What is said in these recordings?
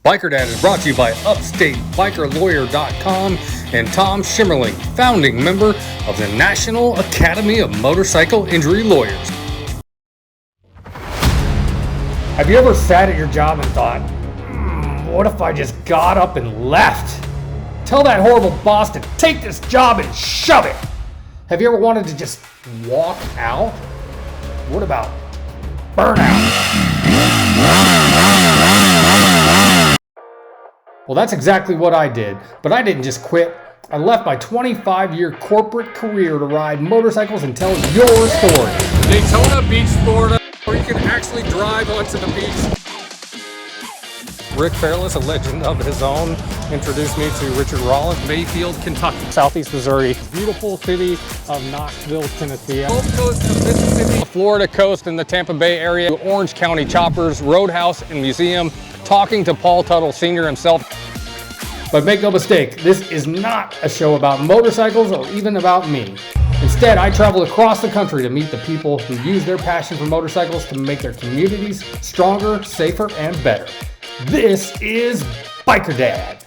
Biker Dad is brought to you by UpstateBikerLawyer.com and Tom Schimmerling, founding member of the National Academy of Motorcycle Injury Lawyers. Have you ever sat at your job and thought, what if I just got up and left? Tell that horrible boss to take this job and shove it. Have you ever wanted to just walk out? What about burnout? Well, that's exactly what I did, but I didn't just quit. I left my 25-year corporate career to ride motorcycles and tell your story. Daytona Beach, Florida, where you can actually drive onto the beach. Rick Fairless, a legend of his own, introduced me to Richard Rollins, Mayfield, Kentucky. Southeast Missouri, beautiful city of Knoxville, Tennessee. Gulf Coast of Mississippi, the Florida coast and the Tampa Bay area, Orange County Choppers, Roadhouse and Museum, talking to Paul Tuttle Sr. himself. But make no mistake, this is not a show about motorcycles or even about me. Instead, I travel across the country to meet the people who use their passion for motorcycles to make their communities stronger, safer, and better. This is Biker Dad.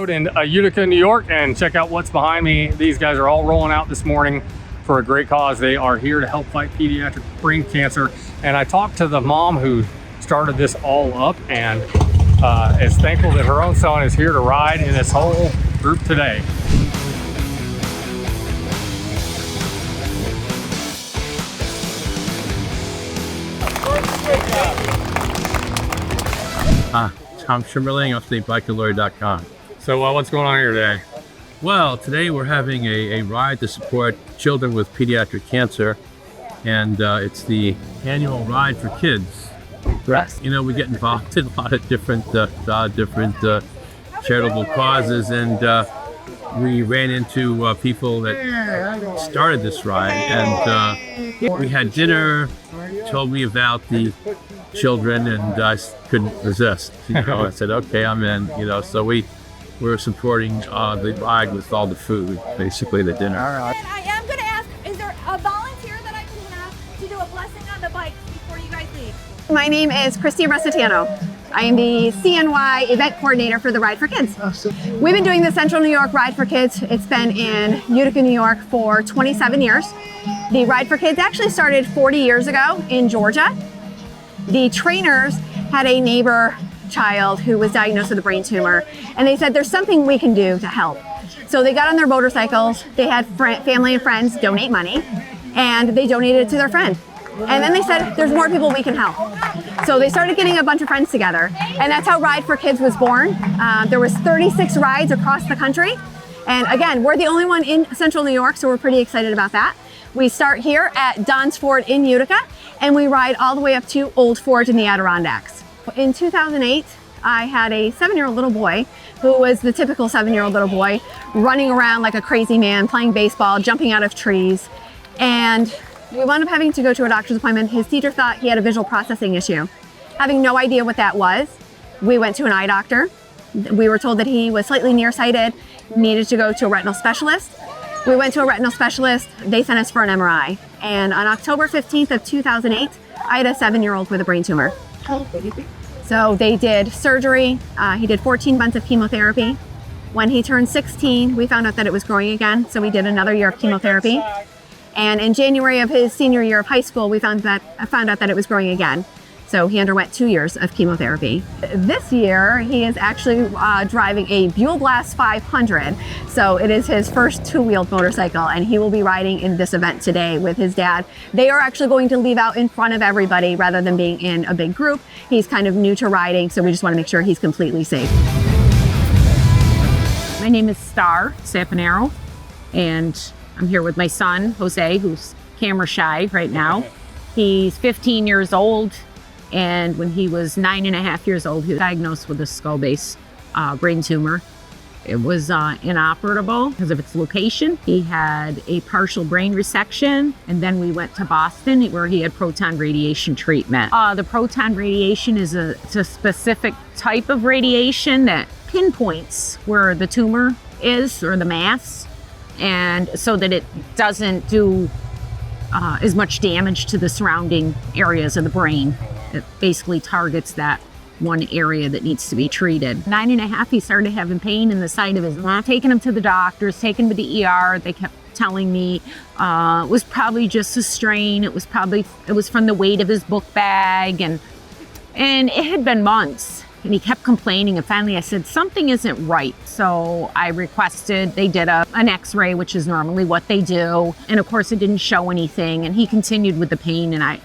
In Utica, New York, and check out what's behind me. These guys are all rolling out this morning for a great cause. They are here to help fight pediatric brain cancer, and I talked to the mom who started this all up and is thankful that her own son is here to ride in this whole group today. Tom Schimmerling, UpstateBikerLawyer.com. So what's going on here today? Well, today we're having a ride to support children with pediatric cancer, and it's the annual Ride for Kids. Right. You know, we get involved in a lot of different charitable causes, and we ran into people that started this ride, and we had dinner, told me about the children, and I couldn't resist. You know, I said, okay, I'm in. You know, so we're supporting the ride with all the food, basically the dinner. I am going to ask, is there a volunteer that I can have to do a blessing on the bike before you guys leave? My name is Christy Recitano. I am the CNY event coordinator for the Ride for Kids. We've been doing the Central New York Ride for Kids. It's been in Utica, New York for 27 years. The Ride for Kids actually started 40 years ago in Georgia. The trainers had a neighbor child who was diagnosed with a brain tumor, and they said there's something we can do to help. So they got on their motorcycles, they had family and friends donate money, and they donated it to their friend. And then they said there's more people we can help. So they started getting a bunch of friends together, and that's how Ride for Kids was born. There was 36 rides across the country, and again, we're the only one in Central New York, so we're pretty excited about that. We start here at Don's Ford in Utica, and we ride all the way up to Old Fort in the Adirondacks. In 2008, I had a 7-year-old little boy who was the typical 7-year-old little boy, running around like a crazy man, playing baseball, jumping out of trees. And we wound up having to go to a doctor's appointment. His teacher thought he had a visual processing issue. Having no idea what that was, we went to an eye doctor. We were told that he was slightly nearsighted, needed to go to a retinal specialist. We went to a retinal specialist. They sent us for an MRI. And on October 15th of 2008, I had a 7-year-old with a brain tumor. So they did surgery. He did 14 months of chemotherapy. When he turned 16, we found out that it was growing again. So we did another year of chemotherapy. And in January of his senior year of high school, I found out that it was growing again. So he underwent 2 years of chemotherapy. This year, he is actually driving a Buell Blast 500. So it is his first two-wheeled motorcycle, and he will be riding in this event today with his dad. They are actually going to leave out in front of everybody rather than being in a big group. He's kind of new to riding, so we just want to make sure he's completely safe. My name is Star Sapanero, and I'm here with my son, Jose, who's camera shy right now. He's 15 years old. And when he was 9.5 years old, he was diagnosed with a skull base brain tumor. It was inoperable because of its location. He had a partial brain resection, and then we went to Boston where he had proton radiation treatment. The proton radiation is it's a specific type of radiation that pinpoints where the tumor is, or the mass, and so that it doesn't do as much damage to the surrounding areas of the brain. It basically targets that one area that needs to be treated. 9.5, he started having pain in the side of his neck. Taking him to the doctors, taking him to the ER. They kept telling me it was probably just a strain. It was from the weight of his book bag, and it had been months. And he kept complaining, and finally I said, something isn't right. So I requested, they did an x-ray, which is normally what they do. And of course it didn't show anything, and he continued with the pain, and I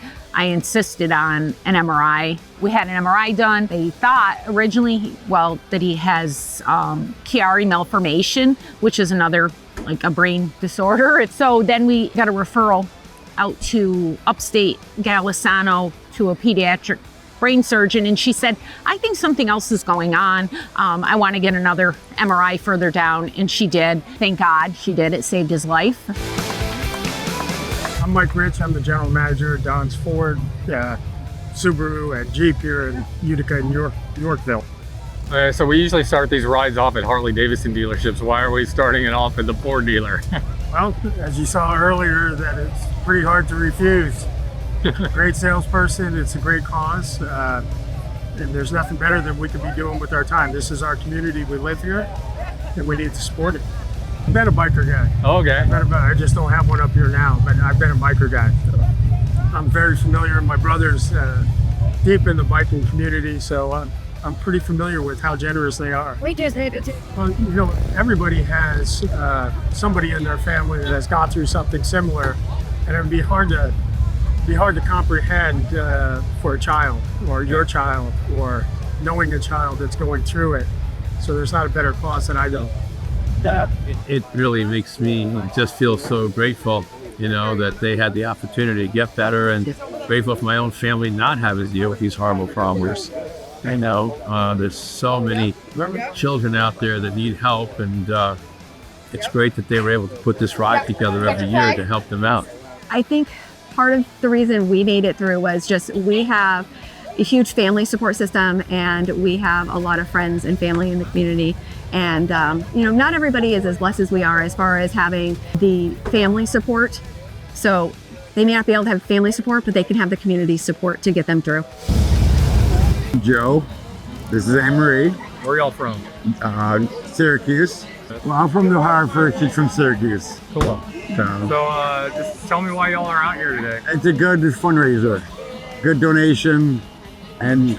insisted on an MRI. We had an MRI done. They thought originally, that he has Chiari malformation, which is another, like a brain disorder. So then we got a referral out to Upstate Galisano to a pediatric brain surgeon, and she said, I think something else is going on. I want to get another MRI further down, and she did. Thank God she did. It saved his life. I'm Mike Rich. I'm the general manager at Don's Ford, Subaru, and Jeep here in Utica, Yorkville. So we usually start these rides off at Harley-Davidson dealerships. Why are we starting it off at the Ford dealer? Well, as you saw earlier, that it's pretty hard to refuse. Great salesperson, it's a great cause, and there's nothing better than we could be doing with our time. This is our community, we live here, and we need to support it. I've been a biker guy. Okay. I just don't have one up here now, but I've been a biker guy. I'm very familiar, my brother's deep in the biking community, so I'm pretty familiar with how generous they are. We just hit it. Well, everybody has somebody in their family that has gone through something similar, and it would be hard to comprehend for a child, or your child, or knowing a child that's going through it. So there's not a better cause than I know. It really makes me just feel so grateful, that they had the opportunity to get better, and grateful for my own family not having to deal with these horrible problems. I know there's so many children out there that need help, and it's great that they were able to put this ride together every year to help them out. I think part of the reason we made it through was just we have a huge family support system, and we have a lot of friends and family in the community. And, not everybody is as blessed as we are as far as having the family support. So they may not be able to have family support, but they can have the community support to get them through. Joe, this is Anne-Marie. Where are y'all from? Syracuse. Well, I'm from New Hartford, she's from Syracuse. Cool. So Just tell me why y'all are out here today. it's a good fundraiser, good donation, and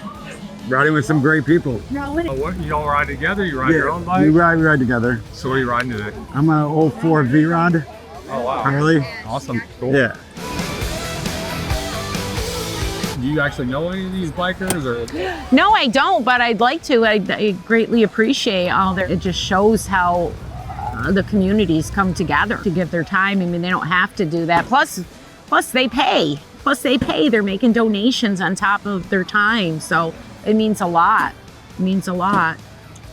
riding with some great people. What, you all ride together? You ride your own bike? We ride together. So what are you riding today? I'm an 04 V-Rod, Oh, wow. Harley. Awesome. Cool. Yeah. Do you actually know any of these bikers? Or? No, I don't, but I'd like to. I greatly appreciate all their, it just shows how the communities come together to give their time. I mean, they don't have to do that. Plus they pay. They're making donations on top of their time. So it means a lot. It means a lot.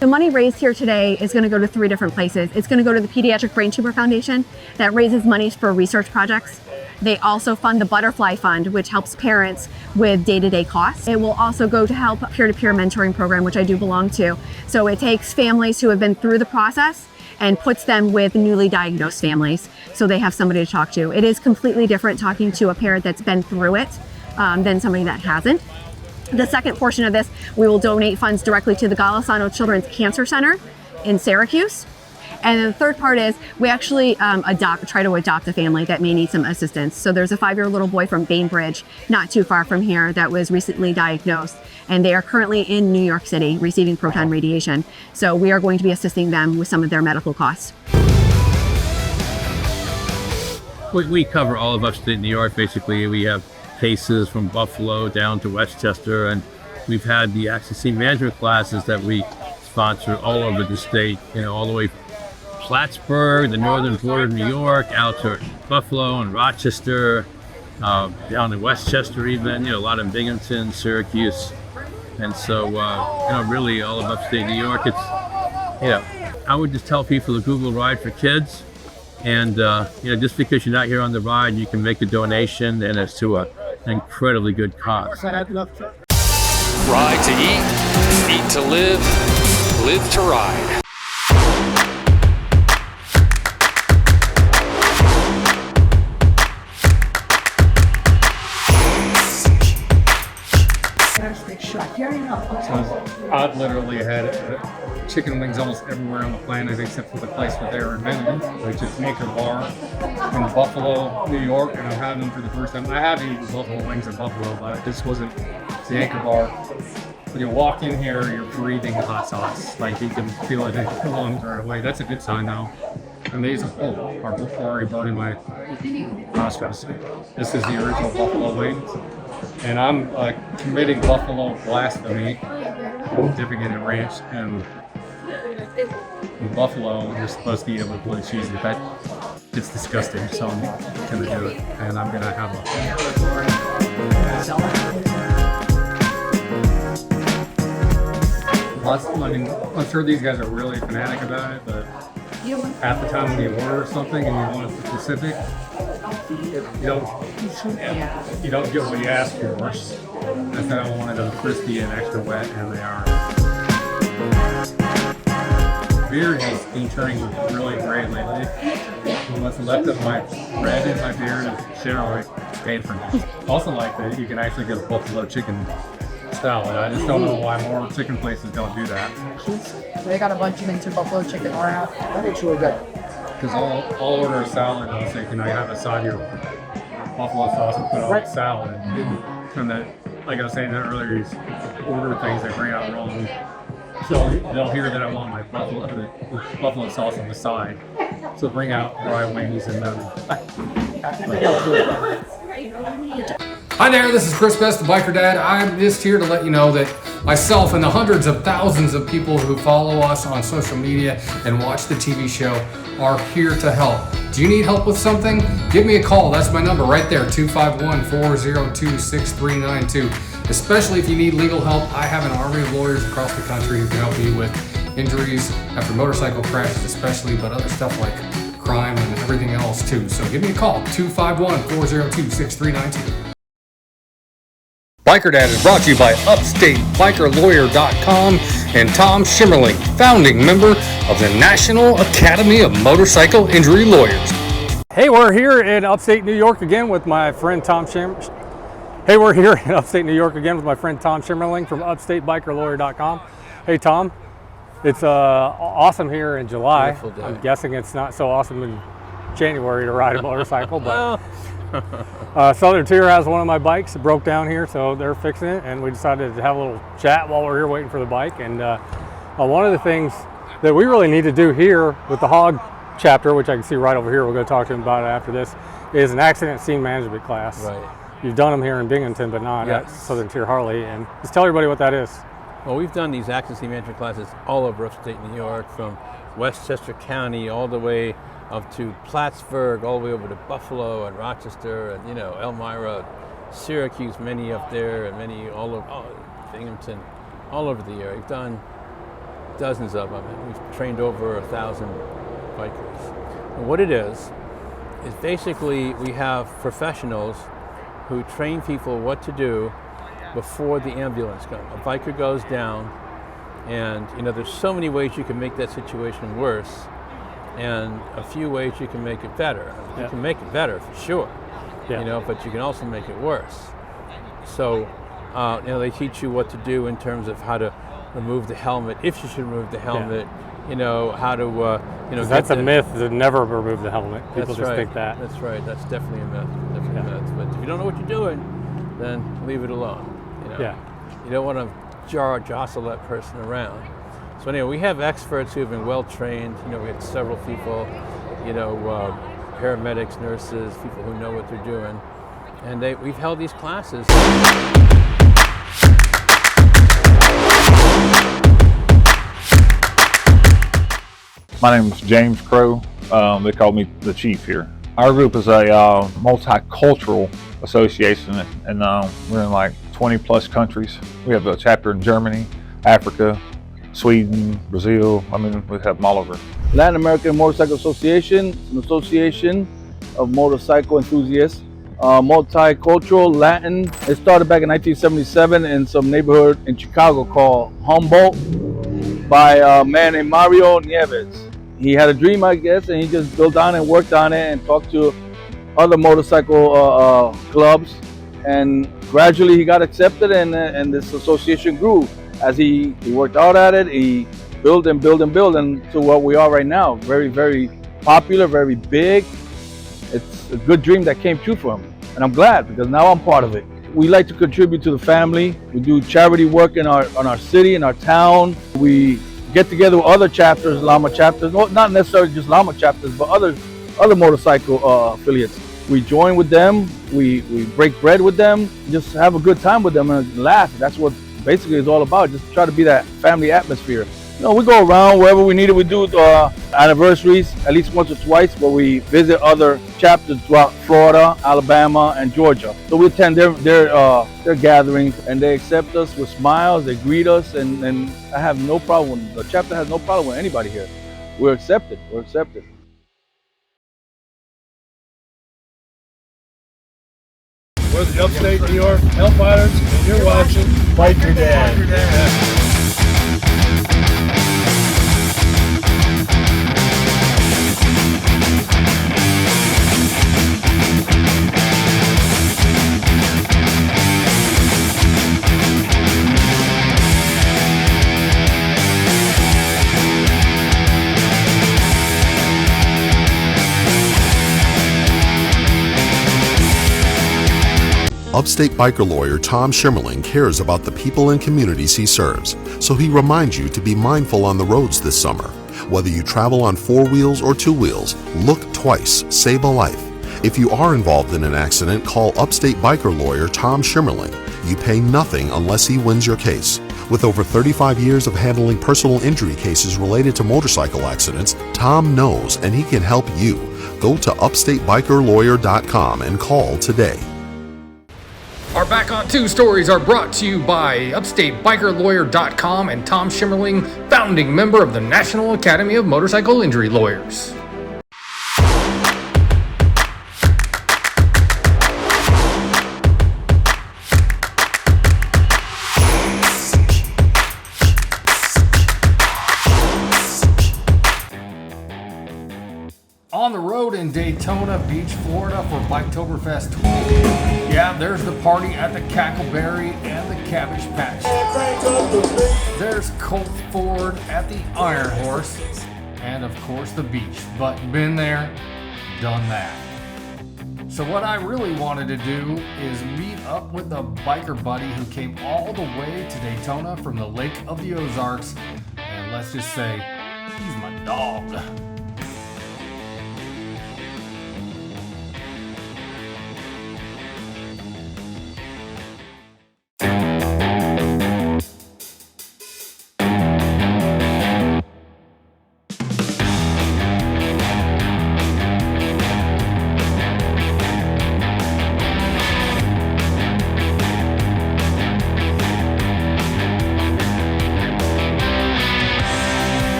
The money raised here today is going to go to 3 different places. It's going to go to the Pediatric Brain Tumor Foundation that raises money for research projects. They also fund the Butterfly Fund, which helps parents with day-to-day costs. It will also go to help peer-to-peer mentoring program, which I do belong to. So it takes families who have been through the process and puts them with newly diagnosed families, so they have somebody to talk to. It is completely different talking to a parent that's been through it than somebody that hasn't. The second portion of this, we will donate funds directly to the Golisano Children's Cancer Center in Syracuse. And then the third part is we actually try to adopt a family that may need some assistance. So there's a 5-year-old little boy from Bainbridge, not too far from here, that was recently diagnosed. And they are currently in New York City receiving proton radiation. So we are going to be assisting them with some of their medical costs. We cover all of upstate New York, basically. We have cases from Buffalo down to Westchester, and we've had the access management classes that we sponsor all over the state, all the way from Plattsburgh, the northern border of New York, out to Buffalo and Rochester, down to Westchester even, a lot in Binghamton, Syracuse. And so, really all of upstate New York, it's, I would just tell people to Google Ride for Kids. And, just because you're not here on the ride, you can make a donation, and it's to an incredibly good cause. Ride to eat to live, live to ride. So I've literally had chicken wings almost everywhere on the planet except for the place where they were invented, which is Anchor Bar in Buffalo, New York, and I've had them for the first time. I have eaten buffalo wings in Buffalo, but this wasn't the Anchor Bar. When you walk in here, you're breathing hot sauce. Like you can feel it in your lungs right away. That's a good sign though. And these are already burning my nostrils. This is the original buffalo wings. And I'm committing buffalo blasphemy, dipping it in ranch. And in Buffalo, you're supposed to eat it with blue cheese. In fact, it's disgusting, so I'm gonna do it. And I'm gonna have I'm sure these guys are really fanatic about it, but half the time when you order something and you want it specific, you don't get what you ask for. I said I wanted them crispy and extra wet, and they are. Beer has been turning really great lately. What's left of my bread in my beer is generally paid for. Also like that you can actually get a buffalo chicken salad. I just don't know why more chicken places don't do that. They got a bunch of things in buffalo chicken right now. That looks really good. Because I'll order a salad and I'll say, can I have a side of your buffalo sauce and put it on the salad? And that, like I was saying earlier, you order things that bring out wrong. So they'll hear that I want my buffalo sauce on the side. So bring out dry wings and Hi there, this is Chris Best, the Biker Dad. I'm just here to let you know that myself and the hundreds of thousands of people who follow us on social media and watch the TV show are here to help. Do you need help with something? Give me a call. That's my number right there, 251-402-6392. Especially if you need legal help, I have an army of lawyers across the country who can help you with injuries after motorcycle crashes especially, but other stuff like crime and everything else too. So give me a call, 251-402-6392. Biker Dad is brought to you by UpstateBikerLawyer.com and Tom Shimmerling, founding member of the National Academy of Motorcycle Injury Lawyers. Hey, we're here in Upstate New York again with my friend Tom Shimmerling from UpstateBikerLawyer.com. Hey, Tom. It's awesome here in July. I'm guessing it's not so awesome in January to ride a motorcycle, but Southern Tier has one of my bikes that broke down here, so they're fixing it, and we decided to have a little chat while we're here waiting for the bike. And one of the things that we really need to do here with the hog chapter, which I can see right over here, we're going to talk to him about it after this, is an accident scene management class. Right. You've done them here in Binghamton, but not at Southern Tier Harley. And just tell everybody what that is. Well, we've done these accident scene management classes all over upstate New York, from Westchester County all the way up to Plattsburgh, all the way over to Buffalo and Rochester and, Elmira, Syracuse, many up there, and many all over Binghamton, all over the area. We've done dozens of them, and we've trained over 1,000 bikers. And what it is basically we have professionals who train people what to do before the ambulance comes. A biker goes down, and there's so many ways you can make that situation worse, and a few ways you can make it better. You can make it better for sure, but you can also make it worse. So, they teach you what to do in terms of how to remove the helmet, if you should remove the helmet. How to, that's a myth to never remove the helmet. People just think that. That's right. That's definitely a myth. Definitely a myth. But if you don't know what you're doing, then leave it alone. You don't want to jostle that person around. So anyway, we have experts who have been well trained. We have several people, paramedics, nurses, people who know what they're doing, and we've held these classes. My name is James Crow. They call me the chief here. Our group is a multicultural association, and we're in like 20 plus countries. We have a chapter in Germany, Africa, Sweden, Brazil. I mean, we have them all over. Latin American Motorcycle Association is an association of motorcycle enthusiasts. Multicultural Latin. It started back in 1977 in some neighborhood in Chicago called Humboldt by a man named Mario Nieves. He had a dream, I guess, and he just built on it and worked on it and talked to other motorcycle clubs, and gradually he got accepted, and this association grew. as he worked out at it, he built and built and built into what we are right now. Very, very popular, very big. It's a good dream that came true for him. And I'm glad because now I'm part of it. We like to contribute to the family. We do charity work in our city, in our town. We get together with other chapters, llama chapters, not necessarily just llama chapters, but other motorcycle affiliates. We join with them, we break bread with them, just have a good time with them and laugh. That's what basically it's all about, just try to be that family atmosphere. You know, we go around wherever we need it. We do anniversaries at least once or twice where we visit other chapters throughout Florida, Alabama, and Georgia. So we attend their gatherings and they accept us with smiles, they greet us, and I have no problem. The chapter has no problem with anybody here. We're accepted, we're accepted. We're the Upstate New York Hellfighters, and you're watching Biker Dad. Upstate biker lawyer Tom Schimmerling cares about the people and communities he serves, so he reminds you to be mindful on the roads this summer. Whether you travel on 4 wheels or 2 wheels, look twice, save a life. If you are involved in an accident, call Upstate biker lawyer Tom Schimmerling. You pay nothing unless he wins your case. With over 35 years of handling personal injury cases related to motorcycle accidents, Tom knows and he can help you. Go to upstatebikerlawyer.com and call today. Our Back on 2 stories are brought to you by UpstateBikerLawyer.com and Tom Schimmerling, founding member of the National Academy of Motorcycle Injury Lawyers. On the road in Daytona Beach, Florida for Biketoberfest 20. Yeah, there's the party at the Cackleberry and the Cabbage Patch. There's Colt Ford at the Iron Horse. And of course the beach. But been there, done that. So what I really wanted to do is meet up with a biker buddy who came all the way to Daytona from the Lake of the Ozarks. And let's just say, he's my dog.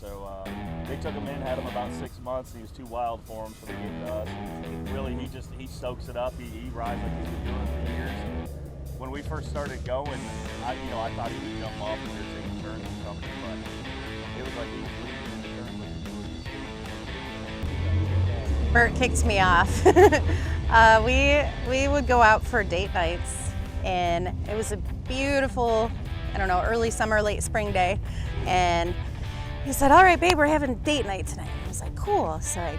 So they took him in, had him about 6 months. He was too wild for him, so they gave it to us. And really, he soaks it up. He rides like he's been doing it for years. When we first started going, I thought he would jump off when we were taking turns or something, but it was like he was leading in the turns. Bert kicked me off. We would go out for date nights, and it was a beautiful, early summer, late spring day, and he said, "All right, babe, we're having date night tonight." I was like, "Cool." So I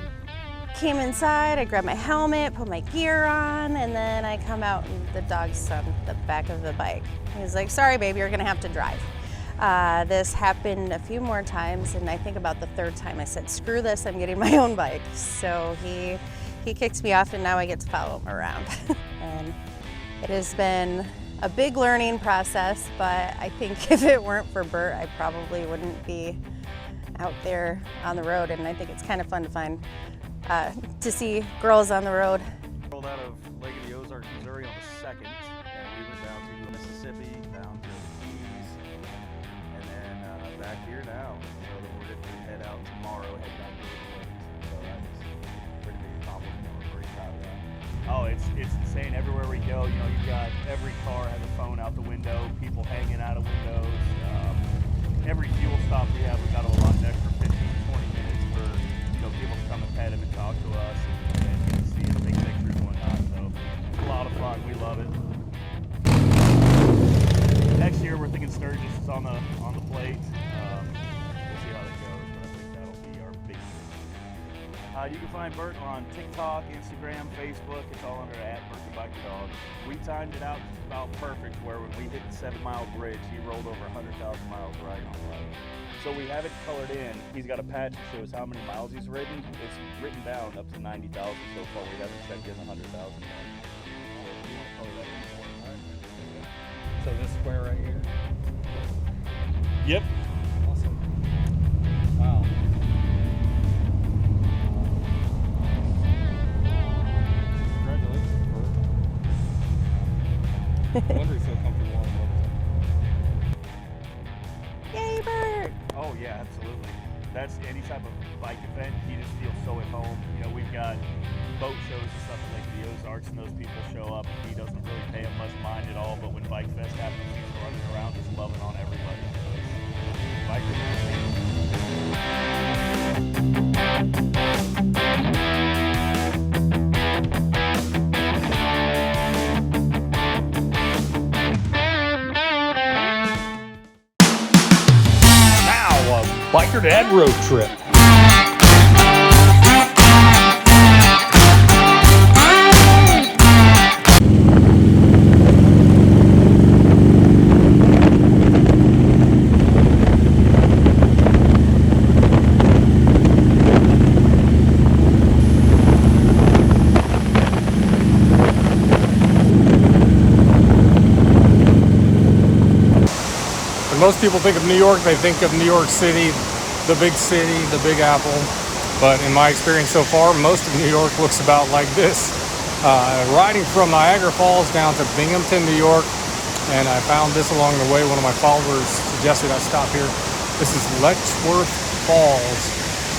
came inside, I grabbed my helmet, put my gear on, and then I come out and the dog's on the back of the bike. He was like, "Sorry, babe, you're gonna have to drive." This happened a few more times, and I think about the third time I said, "Screw this, I'm getting my own bike." So he kicks me off, and now I get to follow him around. And it has been a big learning process, but I think if it weren't for Bert, I probably wouldn't be out there on the road, and I think it's kind of fun to find, to see girls on the road. Rolled out of Lake of the Ozarks, Missouri on the 2nd, and we went down to Mississippi, down to the Keys, and then back here now. So we're we head out tomorrow, head back to Italy. So that's a pretty big accomplishment. We're pretty proud of that. Oh, it's insane. Everywhere we go, you know, you've got every car has a phone out the window, people hanging out of windows. Every fuel stop we have, we've got to allot an extra 15 to 20 minutes for, you know, people to come and pet him and talk to us and get to see him, take pictures and whatnot. So it's a lot of fun. We love it. Next year, we're thinking Sturgis is on the plate. We'll see how that goes, but I think that'll be our big year. You can find Bert on TikTok, Instagram, Facebook. It's all under @BertTheBikerDog. We timed it out just about perfect where when we hit the 7-mile bridge, he rolled over 100,000 miles riding on the bike. So we have it colored in. He's got a patch that shows how many miles he's ridden. It's written down up to 90,000 so far. We haven't checked in 100,000 miles. So if you want to color that in for him, all right? So this square right here? Yep. Awesome. Wow. Congratulations, Bert. No wonder he's so comfortable on the motorcycle. Yay, Bert! Oh yeah, absolutely. That's any type of bike event, he just feels so at home. You know, we've got boat shows and stuff at Lake of the Ozarks, and those people show up. He doesn't really pay them much mind at all, but when Bike Fest happens, he's running around just loving on everybody. Now, a Biker Dad road trip. Most people think of New York, they think of New York City, the big apple. But in my experience so far, most of New York looks about like this. Riding from Niagara Falls down to Binghamton, New York, and I found this along the way. One of my followers suggested I stop here. This is Letchworth Falls,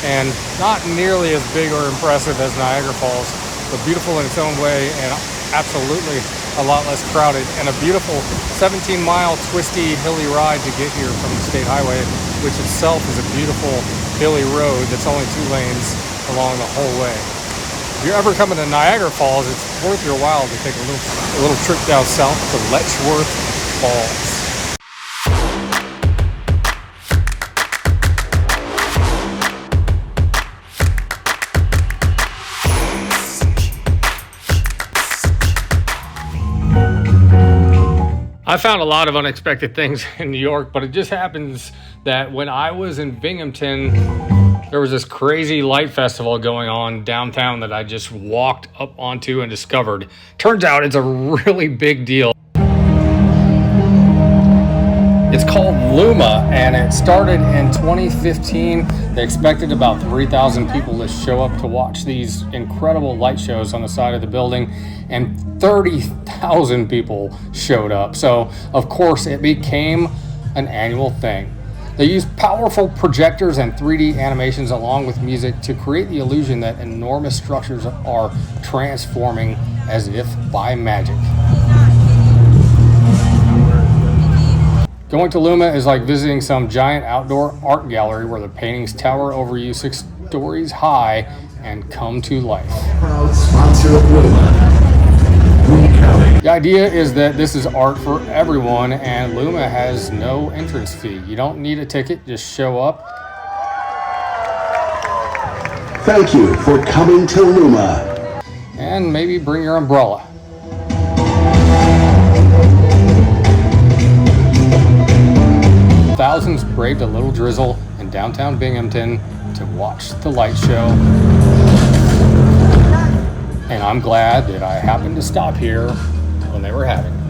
and not nearly as big or impressive as Niagara Falls, but beautiful in its own way, and absolutely a lot less crowded, and a beautiful 17-mile twisty hilly ride to get here from the state highway, which itself is a beautiful hilly road that's only 2 lanes along the whole way. If you're ever coming to Niagara Falls, it's worth your while to take a little trip down south to Letchworth Falls. I found a lot of unexpected things in New York, but it just happens that when I was in Binghamton, there was this crazy light festival going on downtown that I just walked up onto and discovered. Turns out it's a really big deal. It's called Luma, and it started in 2015. They expected about 3,000 people to show up to watch these incredible light shows on the side of the building, and 30,000 people showed up. So, of course, it became an annual thing. They use powerful projectors and 3D animations along with music to create the illusion that enormous structures are transforming as if by magic. Going to Luma is like visiting some giant outdoor art gallery where the paintings tower over you 6 stories high and come to life. Proud sponsor of Luma. The idea is that this is art for everyone, and Luma has no entrance fee. You don't need a ticket, just show up. Thank you for coming to Luma. And maybe bring your umbrella. Thousands braved a little drizzle in downtown Binghamton to watch the light show. And I'm glad that I happened to stop here when they were having it.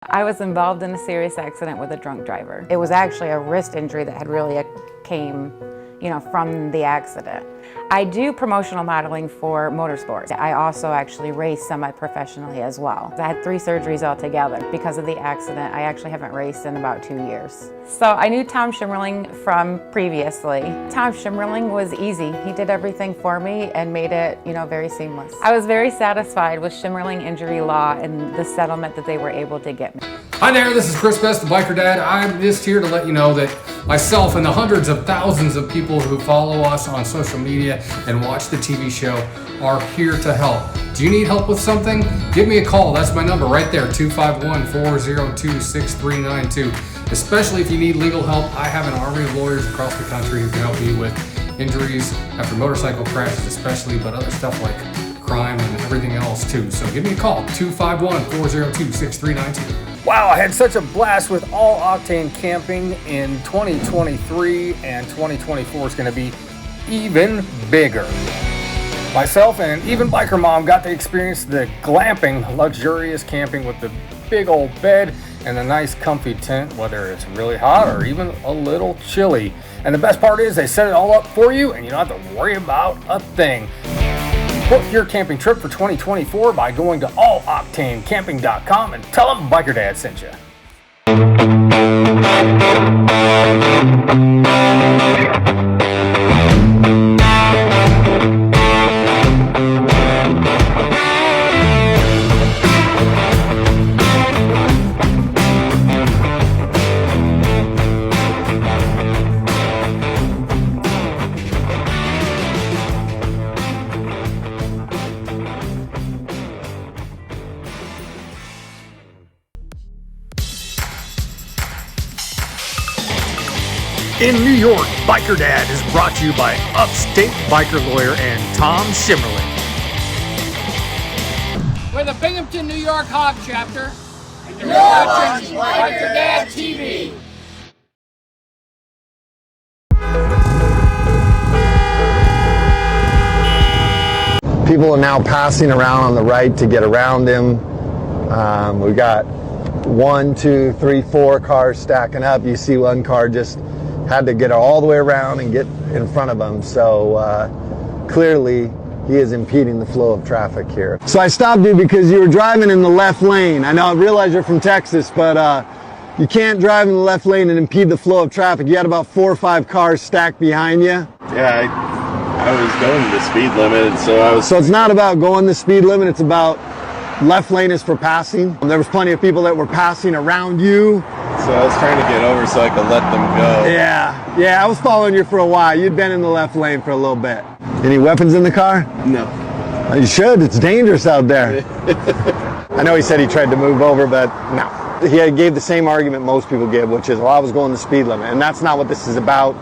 I was involved in a serious accident with a drunk driver. It was actually a wrist injury that had really came from the accident. I do promotional modeling for motorsports. I also actually race semi-professionally as well. I had 3 surgeries altogether. Because of the accident, I actually haven't raced in about 2 years. So I knew Tom Schimmerling from previously. Tom Schimmerling was easy. He did everything for me and made it, very seamless. I was very satisfied with Schimmerling Injury Law and the settlement that they were able to get me. Hi there, this is Chris Best, the Biker Dad. I'm just here to let you know that myself and the hundreds of thousands of people who follow us on social media and watch the TV show are here to help. Do you need help with something? Give me a call. That's my number right there, 251-402-6392. Especially if you need legal help, I have an army of lawyers across the country who can help you with injuries after motorcycle crashes especially, but other stuff like crime and everything else too. So give me a call, 251-402-6392. Wow, I had such a blast with All Octane Camping in 2023, and 2024 is going to be even bigger. Myself and even Biker Mom got to experience the glamping, luxurious camping with the big old bed and a nice comfy tent, whether it's really hot or even a little chilly. And the best part is they set it all up for you and you don't have to worry about a thing. Book your camping trip for 2024 by going to alloctanecamping.com and tell them Biker Dad sent you. In New York, Biker Dad is brought to you by Upstate Biker Lawyer and Tom Schimmerling. We're the Binghamton, New York Hog Chapter. And you're watching Biker Dad TV. People are now passing around on the right to get around him. We got 1, 2, 3, 4 cars stacking up. You see one car just had to get all the way around and get in front of him. So clearly he is impeding the flow of traffic here. So I stopped you because you were driving in the left lane. I realize you're from Texas, but you can't drive in the left lane and impede the flow of traffic. You had about 4 or 5 cars stacked behind you. Yeah, I was going the speed limit, so it's not about going the speed limit, it's about left lane is for passing. There was plenty of people that were passing around you. So I was trying to get over so I could let them go. Yeah, I was following you for a while. You'd been in the left lane for a little bit. Any weapons in the car? No. You should, it's dangerous out there. I know he said he tried to move over, but no. He gave the same argument most people give, which is, well, I was going the speed limit. And that's not what this is about.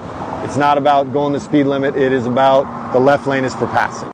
It's not about going the speed limit. It is about the left lane is for passing.